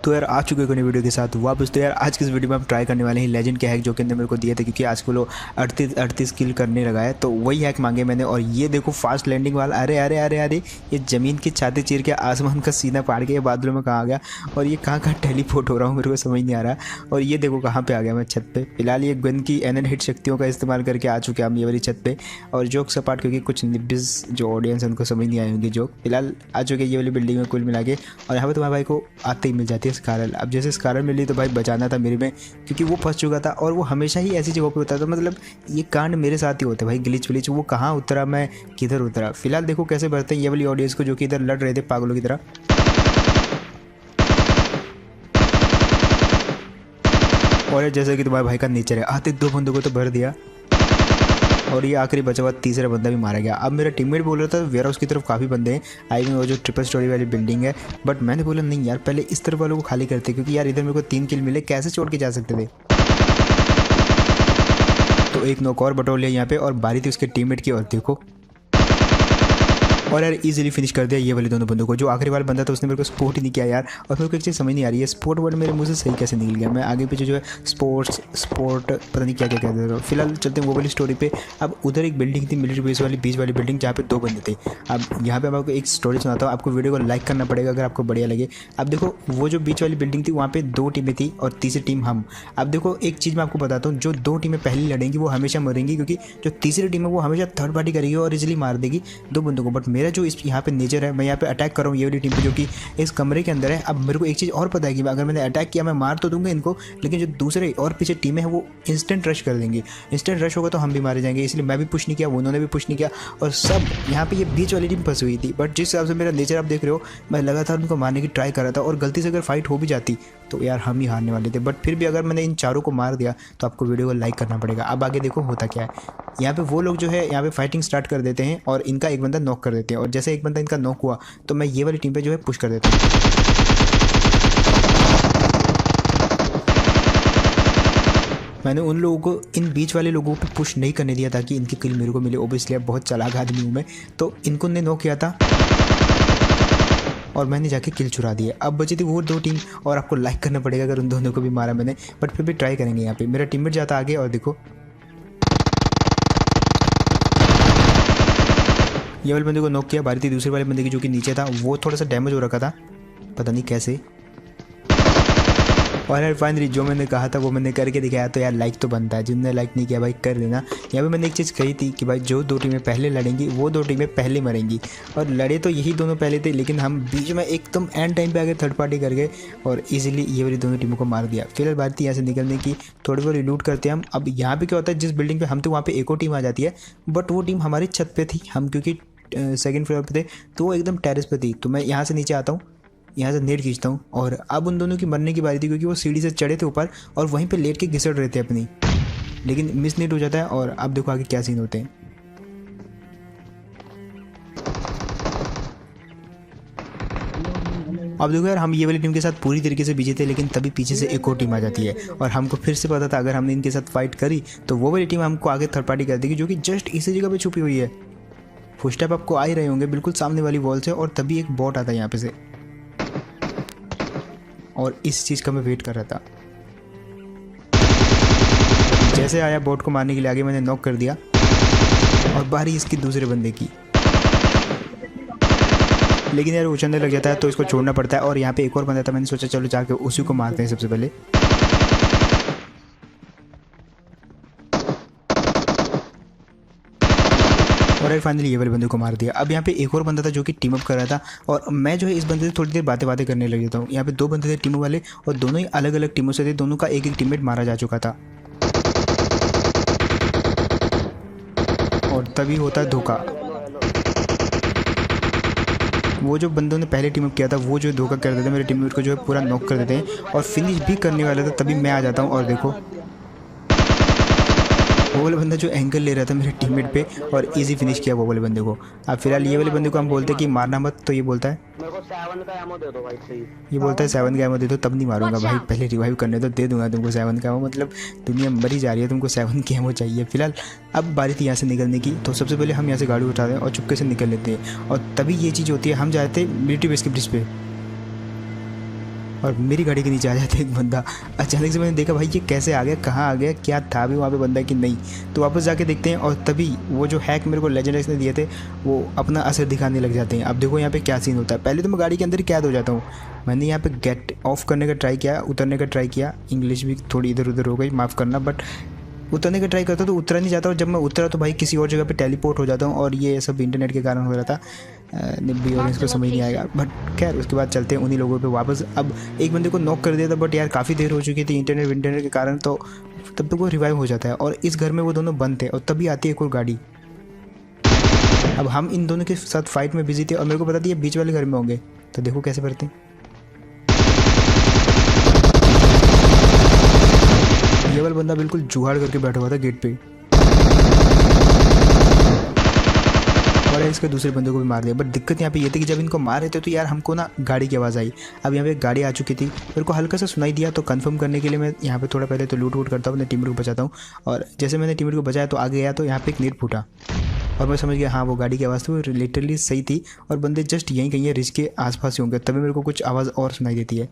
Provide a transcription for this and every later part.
तो यार आ चुके हैं वीडियो के साथ वापस। तो यार आज की इस वीडियो में हम ट्राई करने वाले हैं लेजेंड के हैक जो कि अंदर मेरे को दिए थे, क्योंकि आज को लो 38 किल करने लगा है। तो वही हैक मांगे मैंने। और ये देखो फास्ट लैंडिंग वाला, अरे अरे अरे अरे ये ज़मीन की छाती चीर के आसमान का सीना फाड़ के ये बादलों में कहाँ आ गया, और ये कहाँ टेलीपोर्ट हो रहा हूँ मेरे को समझ नहीं आ रहा। और ये देखो कहाँ पे आ गया मैं, छत पे। फिलहाल ये गन की एनएन हिट शक्तियों का इस्तेमाल करके आ चुके हैं हम ये वाली छत पे। और जोक सपाट, क्योंकि कुछ निब्बिस जो ऑडियंस है उनको समझ नहीं आए होंगे जोक। फिलहाल आ चुके ये वाली बिल्डिंग में कुल मिला के। और यहाँ पे तुम्हारे भाई को आते ही मिल जाती है स्कारल। अब जैसे स्कारल मिली तो भाई बचाना था मेरे में, क्योंकि वो फंस चुका था। और वो हमेशा ही ऐसी जगहों पे होता था, मतलब ये कांड मेरे साथ ही होता है भाई। ग्लिच विलिच वो कहाँ उतरा, मैं किधर उतरा। फिलहाल देखो कैसे बढ़ते हैं ये वाली ऑडियंस को जो कि इधर लड़ रहे थे पागलों की तरह। और जैसे कि तुम्हारे भाई का नेचर है, आते दो बंदों को तो भर दिया, और ये आखिरी बचा हुआ तीसरा बंदा भी मारा गया। अब मेरा टीममेट बोल रहा था वेयर हाउस की तरफ काफ़ी बंदे हैं, आई मीन वो जो ट्रिपल स्टोरी वाली बिल्डिंग है। बट मैंने बोला नहीं यार, पहले इस तरफ वालों को खाली करते, क्योंकि यार इधर मेरे को 3 किल मिले, कैसे छोड़ के जा सकते थे। तो एक नॉक और बटोर लिया यहाँ पे, और बारी थी उसके टीममेट की। और देखो, और यार इजीली फिनिश कर दिया ये वाले दोनों बंदों को। जो आखिरी वाला बंदा था उसने मेरे को सपोर्ट ही नहीं किया यार। और मेरे को एक चीज़ समझ नहीं आ रही है, स्पोर्ट वर्ड मेरे मुंह से सही कैसे निकल गया। मैं आगे पीछे जो है स्पोर्ट पता नहीं क्या क्या कहते रहा हूँ। फिलहाल चलते हैं वो वाली स्टोरी पे। अब उधर एक बिल्डिंग थी मिलिट्री बेस वाली, बीच वाली बिल्डिंग, जहाँ पे 2 बंदे थे। अब यहाँ पे मैं आपको एक स्टोरी सुनाता हूँ, आपको वीडियो को लाइक करना पड़ेगा अगर आपको बढ़िया लगे। अब देखो वो जो बीच वाली बिल्डिंग थी वहाँ पे 2 टीमें थी और तीसरी टीम हम। अब देखो एक चीज़ मैं आपको बताता हूँ, जो 2 टीमें पहले लड़ेंगी वो हमेशा मरेंगी, क्योंकि जो तीसरी टीम है वो हमेशा थर्ड पार्टी करेगी और इजीली मार देगी 2 बंदों को। बट मेरा जो इस यहाँ पे नेचर है, मैं यहाँ पे अटैक कर रहा हूँ ये वाली टीम पे जो कि इस कमरे के अंदर है। अब मेरे को एक चीज़ और पता है कि अगर मैंने अटैक किया मैं मार तो दूंगा इनको, लेकिन जो दूसरे और पीछे टीमें हैं वो इंस्टेंट रश कर देंगी। इंस्टेंट रश होगा तो हम भी मारे जाएंगे, इसलिए मैं भी पुश नहीं किया, उन्होंने भी पुश नहीं किया। और सब यहाँ पे ये बीच वाली टीम फंसी हुई थी। बट जिस हिसाब से मेरा नेचर आप देख रहे हो, मैं लगातार उनको मारने की ट्राई कर रहा था, और गलती से अगर फाइट हो भी जाती तो यार हम ही हारने वाले थे। बट फिर भी अगर मैंने इन चारों को मार दिया तो आपको वीडियो को लाइक करना पड़ेगा। अब आगे देखो होता क्या है। यहाँ पे वो लोग जो है यहाँ पे फाइटिंग स्टार्ट कर देते हैं, और इनका एक बंदा नॉक कर देते हैं। और जैसे एक बंदा इनका नॉक हुआ तो मैं ये वाली टीम पे जो है पुश कर देता हूँ। मैंने उन लोगों को, इन बीच वाले लोगों पे पुश नहीं करने दिया ताकि इनकी किल मेरे को मिले। ओबियसली अब बहुत चालाक आदमी हूँ मैं, तो इनको ने नॉक किया था और मैंने जाके किल चुरा दिया। अब बची थी वो 2 टीम, और आपको लाइक करना पड़ेगा अगर उन दोनों को भी मारा मैंने। बट फिर भी ट्राई करेंगे। यहाँ पे मेरा टीममेट जाता आगे, और देखो ये वाले बंदे को नॉक किया। बारी थी दूसरे वाले बंदे की जो कि नीचे था, वो थोड़ा सा डैमेज हो रखा था, पता नहीं कैसे। और यार फाइनली जो मैंने कहा था वो मैंने करके दिखाया। तो यार लाइक तो बनता है, जिनने लाइक नहीं किया भाई कर देना। यहाँ पे मैंने एक चीज़ कही थी कि भाई जो 2 टीमें पहले लड़ेंगी वो 2 टीमें पहले मरेंगी। और लड़े तो यही दोनों पहले थे, लेकिन हम बीच में एकदम एंड टाइम पे आगे थर्ड पार्टी कर गए और इजीली ये वाली दोनों टीमों को मार दिया। फिलहाल बात थी यहाँ से निकलने की, थोड़ी बहुत रिलूट करते हैं हम। अब यहाँ पे क्या होता है, जिस बिल्डिंग पे हम थे वहाँ पे एक और टीम आ जाती है, बट वो टीम हमारी छत पे थी। हम क्योंकि 2nd फ्लोर पे थे तो वो एकदम टेरेस पे थी। तो मैं यहाँ से नीचे आता हूँ, यहाँ से नेट खींचता हूँ, और अब उन दोनों की मरने की बारी थी, क्योंकि वो सीढ़ी से चढ़े थे ऊपर और वहीं पे लेट के घिसड़ रहे थे अपनी, लेकिन मिस नेट हो जाता है। और अब देखो आगे क्या सीन होते हैं। अब देखो यार, हम ये वाली टीम के साथ पूरी तरीके से बिजी थे, लेकिन तभी पीछे से एक और टीम आ जाती है। और हमको फिर से पता था अगर हमने इनके साथ फाइट करी तो वो वाली टीम हमको आगे थर्ड पार्टी कर देगी, जो कि जस्ट इसी जगह पे छुपी हुई है। फुटस्टेप आपको आ ही रहे होंगे बिल्कुल सामने वाली वॉल से, और तभी एक बॉट आता है यहाँ पे से, और इस चीज़ का मैं वेट कर रहा था। जैसे आया बॉट को मारने के लिए आगे, मैंने नॉक कर दिया, और बारी इसकी दूसरे बंदे की। लेकिन यार उछलने लग जाता है तो इसको छोड़ना पड़ता है। और यहाँ पे एक और बंदा था, मैंने सोचा चलो जाके उसी को मारते हैं सबसे पहले। और यार फाइनली ये वाले बंदे को मार दिया। अब यहाँ पे एक और बंदा था जो कि टीम अप कर रहा था, और मैं जो है इस बंदे से थोड़ी देर बातें करने लग जाता हूँ। यहाँ पे 2 बंदे थे टीम वाले, और दोनों ही अलग अलग टीमों से थे। दोनों का एक टीममेट मारा जा चुका था, और तभी होता है धोखा। वो जो बंदों ने पहले टीम अप किया था वो जो धोखा कर देते हैं, मेरे टीममेट को जो है पूरा नॉक कर देते हैं, और फिनिश भी करने वाला था। तभी मैं आ जाता हूँ, और देखो वो वाले बंदा जो एंगल ले रहा था मेरे टीममेट पे, और इजी फिनिश किया वो वाले बंदे को। अब फिलहाल ये वाले बंदे को हम बोलते हैं कि मारना मत, तो ये बोलता है मेरे को 7 का एमो दे दो भाई, प्लीज। ये बोलता है 7 का एमो दे दो, तब नहीं मारूंगा भाई, पहले रिवाइव करने तो दे दूंगा तुमको 7 का एमो। मतलब दुनिया मरी जा रही है, तुमको 7 की एमो चाहिए। फिलहाल अब बारी थी यहाँ से निकलने की, तो सबसे पहले हम यहाँ से गाड़ी उठाते हैं और चुपके से निकल लेते हैं। और तभी ये चीज़ होती है, हम जाते हैं मिलिट्री बेस के ब्रिज पे, और मेरी गाड़ी के नीचे आ जाता है एक बंदा। अचानक से मैंने देखा भाई ये कैसे आ गया, कहाँ आ गया, क्या था भी वहाँ पे बंदा कि नहीं। तो वापस जाके देखते हैं और तभी वो जो हैक मेरे को लेजेंड एक्स ने दिए थे वो अपना असर दिखाने लग जाते हैं। अब देखो यहाँ पे क्या सीन होता है। पहले तो मैं गाड़ी के अंदर ही कैद हो जाता हूँ। मैंने यहाँ पे गेट ऑफ करने का ट्राई किया, उतरने का ट्राई किया, इंग्लिश भी थोड़ी इधर उधर हो गई, माफ़ करना, बट उतरने का ट्राई करता तो उतरा नहीं जाता। और जब मैं उतरा तो भाई किसी और जगह पे टेलीपोर्ट हो जाता हूँ। और ये सब इंटरनेट के कारण हो रहा था। निब्बी ऑडियंस को समझ नहीं आएगा, बट खैर उसके बाद चलते हैं उन्हीं लोगों पे वापस। अब एक बंदे को नॉक कर दिया था, बट यार काफ़ी देर हो चुकी थी इंटरनेट के कारण, तो तब तक वो रिवाइव हो जाता है। और इस घर में वो दोनों बंद थे और तभी आती है एक और गाड़ी। अब हम इन दोनों के साथ फाइट में बिजी थे और मेरे को पता था ये बीच वाले घर में होंगे, तो देखो कैसे करते हैं। ये वाला बंदा बिल्कुल जुगाड़ करके बैठा हुआ था गेट पे और इसके दूसरे बंदे को भी मार दिया। बट दिक्कत यहाँ पे ये थी कि जब इनको मार रहे थे तो यार हमको ना गाड़ी की आवाज़ आई। अब यहाँ पे एक गाड़ी आ चुकी थी, मेरे को हल्का सा सुनाई दिया, तो कंफर्म करने के लिए मैं यहाँ पे थोड़ा पहले तो लूट वूट करता हूँ, अपने टीममेट को बचाता हूँ। और जैसे मैंने टीममेट को बचाया तो आगे गया तो यहाँ पे एक नेट फूटा और मैं समझ गया हाँ वो गाड़ी की आवाज़ थी, वो लिटरली सही थी और बंदे जस्ट यहीं कहीं रिच के आसपास ही होंगे। तभी मेरे को कुछ आवाज़ और सुनाई देती है।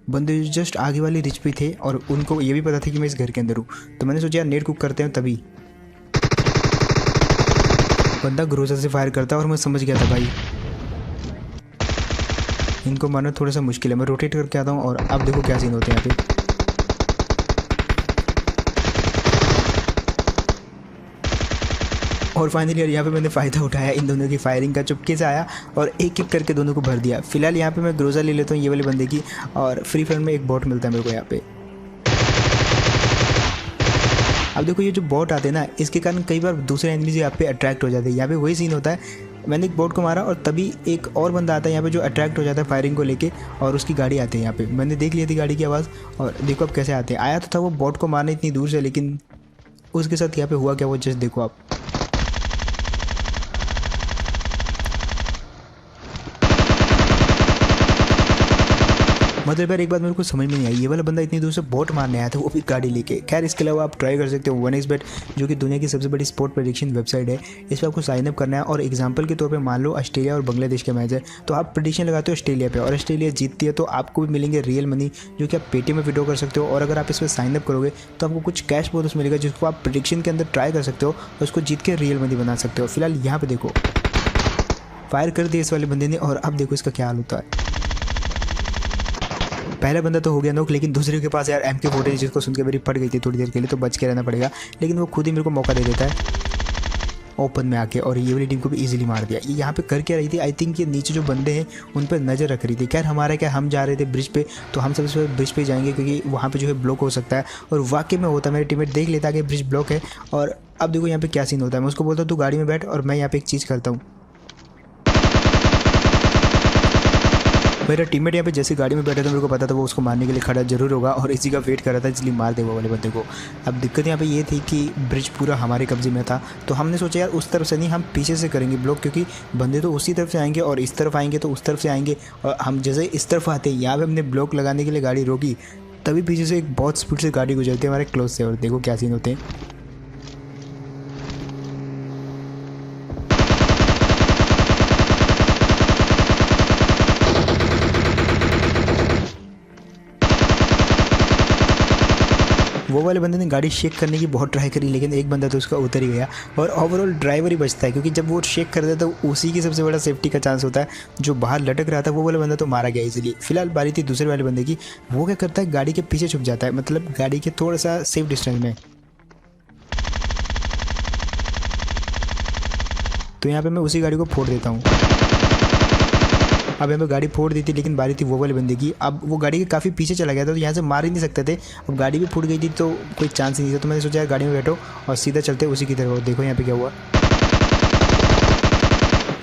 बंदे जस्ट आगे वाले रिच पे थे और उनको ये भी पता था कि मैं इस घर के अंदर हूँ, तो मैंने सोचा यार नेट कुक करते हैं। तभी बंदा ग्रोजर से फायर करता है और मैं समझ गया था भाई इनको मारना थोड़ा सा मुश्किल है। मैं रोटेट करके आता हूँ और अब देखो क्या सीन होते हैं यहाँ पे। और फाइनली यार यहाँ पे मैंने फ़ायदा उठाया इन दोनों की फायरिंग का, चुपके से आया और एक एक करके दोनों को भर दिया। फिलहाल यहाँ पे मैं ग्रोजा ले लेता हूँ ये वाले बंदे की, और फ्री फायर में एक बॉट मिलता है मेरे को यहाँ पे। अब देखो ये जो बॉट आते हैं ना, इसके कारण कई बार दूसरे एनिमीज यहाँ पे अट्रैक्ट हो जाते हैं। यहाँ पे वही सीन होता है, मैंने एक बॉट को मारा और तभी एक और बंदा आता है यहाँ पे जो अट्रैक्ट हो जाता है फायरिंग को लेके, और उसकी गाड़ी आती है यहाँ पे। मैंने देख लिया थी गाड़ी की आवाज़ और देखो अब कैसे आते हैं। आया तो था वो बॉट को मारने इतनी दूर से, लेकिन उसके साथ यहाँ पे हुआ क्या वो जस्ट देखो आप। मतलब यार एक बात मेरे को समझ में नहीं आई, ये वाला बंदा इतनी दूर से बोट मारने आया था वो भी गाड़ी लेके। खैर इसके अलावा आप ट्राई कर सकते हो 1xbet, जो कि दुनिया की सबसे बड़ी स्पोर्ट प्रेडिक्शन वेबसाइट है। इस पर आपको साइन अप करना है और एग्जांपल के तौर पे मान लो ऑस्ट्रेलिया और बांग्लादेश का मैच है, तो आप प्रेडिक्शन लगाते हो ऑस्ट्रेलिया पे और ऑस्ट्रेलिया जीतती है तो आपको भी मिलेंगे रियल मनी, जो कि आप पेटीएम में विड्रॉ कर सकते हो। और अगर आप इस पर साइन अप करोगे तो आपको कुछ कैश बोनस मिलेगा, जिसको आप प्रेडिक्शन के अंदर ट्राई कर सकते हो और उसको जीत के रियल मनी बना सकते हो। फिलहाल यहाँ पे देखो फायर कर दिया इस वाले बंदे ने और अब देखो इसका क्या हाल होता है। पहला बंदा तो हो गया नॉक, लेकिन दूसरे के पास यार MK40 जिसको सुन के मेरी फट गई थी थोड़ी देर के लिए, तो बच के रहना पड़ेगा। लेकिन वो खुद ही मेरे को मौका दे देता है ओपन में आके, और ये वाली टीम को भी इजीली मार दिया। ये यहाँ पे कर क्या रही थी, आई थिंक ये नीचे जो बंदे हैं उन पर नज़र रख रही थी। खैर हमारा क्या, हम जा रहे थे ब्रिज पे, तो हम सबसे पहले ब्रिज पे जाएंगे क्योंकि वहाँ पे जो है ब्लॉक हो सकता है। और वाकई में होता है, मेरे टीममेट देख लेता है कि ब्रिज ब्लॉक है। और अब देखो यहाँ पे क्या सीन होता है, मैं उसको बोलता हूँ तू गाड़ी में बैठ, और मैं यहाँ पे एक चीज़ करता हूँ। मेरा टीममेट यहाँ पे जैसे गाड़ी में बैठा था, मेरे को पता था वो उसको मारने के लिए खड़ा जरूर होगा और इसी का वेट कर रहा था, इसलिए मार दे वो वाले बंदे को। अब दिक्कत यहाँ पे ये थी कि ब्रिज पूरा हमारे कब्जे में था, तो हमने सोचा यार उस तरफ से नहीं, हम पीछे से करेंगे ब्लॉक, क्योंकि बंदे तो उसी तरफ से आएंगे और इस तरफ आएंगे तो उस तरफ से आएंगे। और हम जैसे इस तरफ आते हैं, यहाँ पर हमने ब्लॉक लगाने के लिए गाड़ी रोकी, तभी पीछे से एक बहुत स्पीड से गाड़ी गुजरती है हमारे क्लोज से, और देखो क्या सीन होते हैं। वो वाले बंदे ने गाड़ी शेक करने की बहुत ट्राई करी, लेकिन एक बंदा तो उसका उतर ही गया और ओवरऑल ड्राइवर ही बचता है, क्योंकि जब वो शेक कर देता है तो उसी की सबसे बड़ा सेफ्टी का चांस होता है। जो बाहर लटक रहा था वो वाला बंदा तो मारा गया इजीली। फिलहाल बारी थी दूसरे वाले बंदे की, वो क्या करता है गाड़ी के पीछे छुप जाता है, मतलब गाड़ी के थोड़ा सा सेफ डिस्टेंस में। तो यहाँ पे मैं उसी गाड़ी को फोड़ देता हूँ। अब यहाँ पे गाड़ी फोड़ दी थी, लेकिन बारी थी वो वाले बंदे की। अब वो गाड़ी के काफ़ी पीछे चला गया था, तो यहाँ से मार ही नहीं सकते थे। अब गाड़ी भी फूट गई थी तो कोई चांस ही नहीं था, तो मैंने सोचा यार गाड़ी में बैठो और सीधा चलते उसी की तरफ। देखो यहाँ पे क्या हुआ,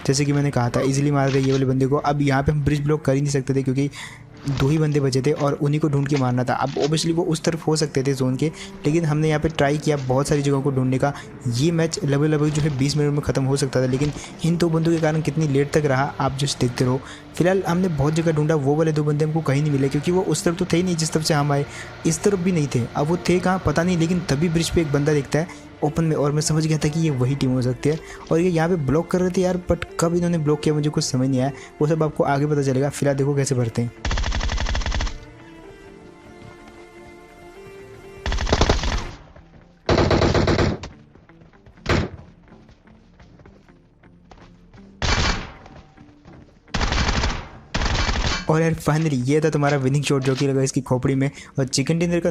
जैसे कि मैंने कहा था इजीली मार दिया ये वाले बंदे को। अब यहाँ पे हम ब्रिज ब्लॉक कर ही नहीं सकते थे, क्योंकि 2 ही बंदे बचे थे और उन्हीं को ढूंढ के मारना था। अब ऑब्वियसली वो उस तरफ हो सकते थे जोन के, लेकिन हमने यहाँ पे ट्राई किया बहुत सारी जगहों को ढूंढने का। ये मैच लगभग जो है 20 मिनट में ख़त्म हो सकता था, लेकिन इन 2 बंदों के कारण कितनी लेट तक रहा आप जस्ट देखते रहो। फिलहाल हमने बहुत जगह ढूंढा, वो वाले 2 बंदे हमको कहीं नहीं मिले, क्योंकि वो उस तरफ तो थे ही नहीं जिस तरफ से हम आए, इस तरफ भी नहीं थे। अब वो थे कहाँ पता नहीं, लेकिन तभी ब्रिज पे एक बंदा दिखता है ओपन में, और मैं समझ गया था कि ये वही टीम हो सकती है। और ये यहाँ पे ब्लॉक कर रहे थे यार, बट कब इन्होंने ब्लॉक किया मुझे कुछ समझ नहीं आया। वो सब आपको आगे पता चलेगा। फिलहाल देखो कैसे भरते हैं। और यार फाइनली ये था तुम्हारा विनिंग शॉट जो कि लगा इसकी खोपड़ी में। और चिकन डिनर का